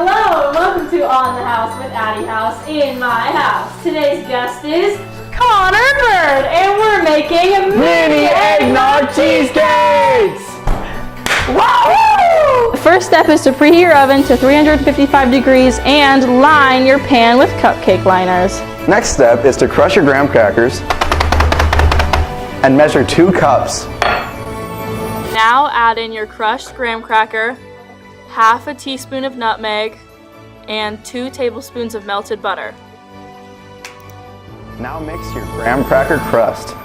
Hello and welcome to On the House with Addi House in my house. Today's guest is Connor Bird and we're making mini eggnog cheesecakes! Wow! The first step is to preheat your oven to 355 degrees and line your pan with cupcake liners. Next step is to crush your graham crackers and measure 2 cups. Now add in your crushed graham cracker, half a teaspoon of nutmeg, and 2 tablespoons of melted butter. Now mix your graham cracker crust.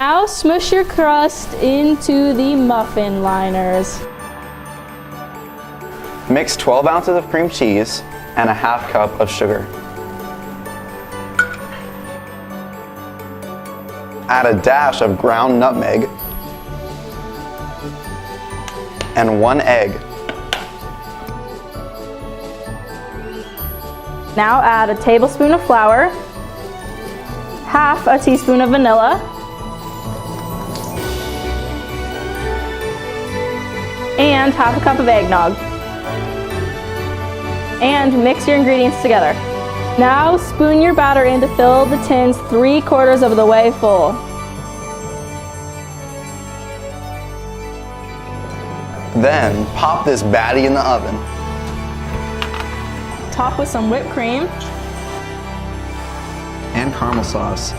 Now smush your crust into the muffin liners. Mix 12 ounces of cream cheese and a half cup of sugar. Add a dash of ground nutmeg and 1 egg. Now add a tablespoon of flour, half a teaspoon of vanilla, and half a cup of eggnog. And mix your ingredients together. Now spoon your batter in to fill the tins 3/4 of the way full. Then pop this batter in the oven. Top with some whipped cream And caramel sauce.